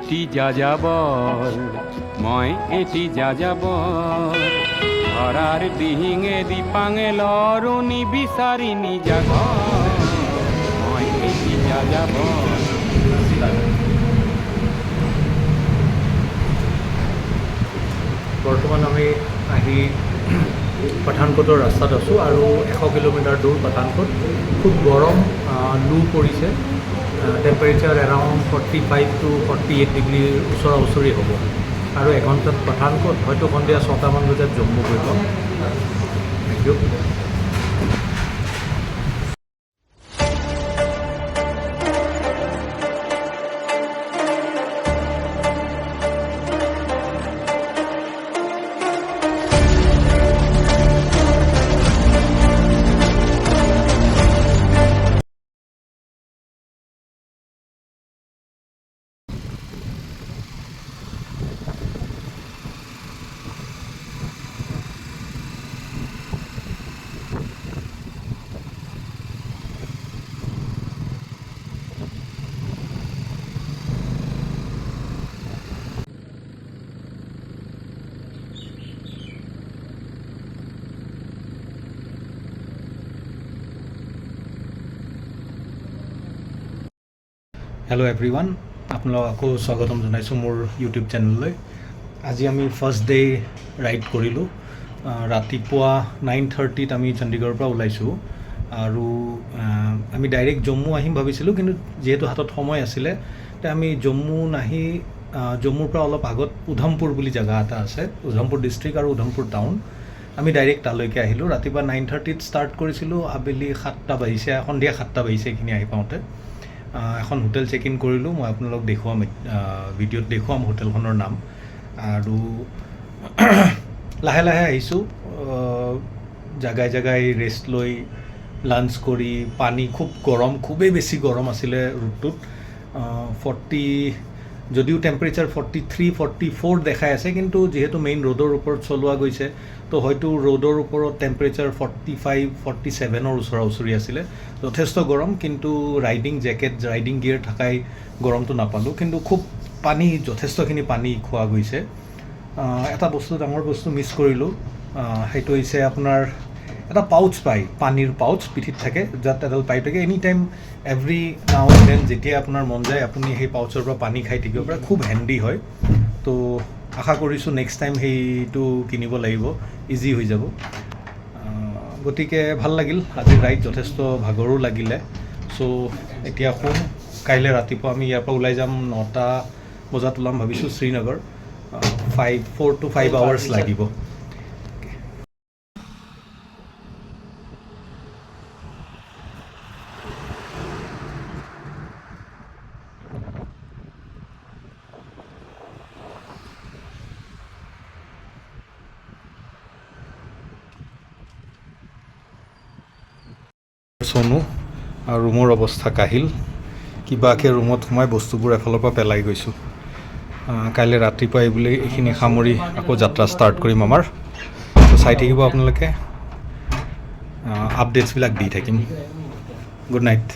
এটি যাযাবৰ মই এটি যাযাবৰ ধৰাৰ ডিহিঙে দীপাঙে লৰুনি বিচাৰিনি জাগৰ মই এটি যাযাবৰ। বৰ্তমান আমি আহি পাঠানকোটৰ ৰাস্তাত আছোঁ আৰু 100 কিলোমিটাৰ দূৰ পাঠানকোট। খুব গৰম, লু পৰিছে, টেম্পাৰেচাৰ এৰাউণ্ড 45 to 48 ডিগ্ৰীৰ ওচৰা ওচৰি হ'ব আৰু এঘণ্টাত পাঠানকোট, হয়তো সন্ধিয়া 6টামান বজাত জম্মু গৈ পাম। Thank U. হেল্ল' এভৰিৱান, আপোনালোকক আকৌ স্বাগতম জনাইছোঁ মোৰ ইউটিউব চেনেললৈ। আজি আমি ফাৰ্ষ্ট ডে ৰাইড কৰিলোঁ। ৰাতিপুৱা 9:30ত আমি চণ্ডীগড়ৰ পৰা ওলাইছোঁ আৰু আমি ডাইৰেক্ট জম্মু আহিম ভাবিছিলোঁ, কিন্তু যিহেতু হাতত সময় আছিলে তেতিয়া আমি জম্মু নাহি জম্মুৰ পৰা অলপ আগত উধমপুৰ বুলি জেগা এটা আছে, উধমপুৰ ডিষ্ট্ৰিক্ট আৰু উধমপুৰ টাউন, আমি ডাইৰেক্ট তালৈকে আহিলোঁ। ৰাতিপুৱা 9:30ত ষ্টাৰ্ট কৰিছিলোঁ, আবেলি 7টা বাজিছে, সন্ধিয়া 7টা বাজিছে এইখিনি আহি পাওঁতে। এখন হোটেল চেক ইন কৰিলোঁ, মই আপোনালোক দেখুৱাম, ভিডিঅ'ত দেখুৱাম হোটেলখনৰ নাম। আৰু লাহে লাহে আহিছোঁ, জেগাই জেগাই ৰেষ্ট লৈ লাঞ্চ কৰি। পানী খুব গৰম, খুবেই বেছি গৰম আছিলে ৰুটটোত। 40 যদিও টেম্পাৰেচাৰ 43-44 দেখাই আছে, কিন্তু যিহেতু মেইন ৰ'ডৰ ওপৰত চলোৱা গৈছে তো হয়তো ৰ'ডৰ ওপৰত টেম্পাৰেচাৰ 45-47ৰ ওচৰা ওচৰি আছিলে। যথেষ্ট গৰম, কিন্তু ৰাইডিং জেকেট, ৰাইডিং গিয়েৰ থাকাই গৰমটো নাপালোঁ। কিন্তু খুব পানী, যথেষ্টখিনি পানী খোৱা গৈছে। এটা বস্তু, ডাঙৰ বস্তু মিছ কৰিলোঁ, সেইটো হৈছে আপোনাৰ এটা পাউচ পায়, পানীৰ পাউচ পিঠিত থাকে, যাত এডাল পাইপ থাকে। Any time every now and then যেতিয়া আপোনাৰ মন যায় আপুনি সেই পাউচৰ পৰা পানী খাই থাকিব পাৰে। খুব হেণ্ডি হয়। তো আশা কৰিছোঁ নেক্সট টাইম সেইটো কিনিব লাগিব, ইজি হৈ যাব। গতিকে ভাল লাগিল আজিৰ ৰাইড, যথেষ্ট ভাগৰো লাগিলে। চ' এতিয়া শুম, কাইলৈ ৰাতিপুৱা আমি ইয়াৰ পৰা ওলাই যাম, 9টা বজাত ওলাম ভাবিছোঁ শ্ৰীনগৰ। 4 to 5 আৱাৰ্ছ লাগিব। চনু আৰু ৰুমৰ অৱস্থা কাহিল। কিবাকৈ ৰুমত সোমাই বস্তুবোৰ এফালৰ পৰা পেলাই গৈছোঁ। কাইলৈ ৰাতিপুৱা এইবুলি এইখিনি সামৰি আকৌ যাত্ৰা ষ্টাৰ্ট কৰিম আমাৰ। চাই থাকিব আপোনালোকে, আপডেটছবিলাক দি থাকিম। Good night.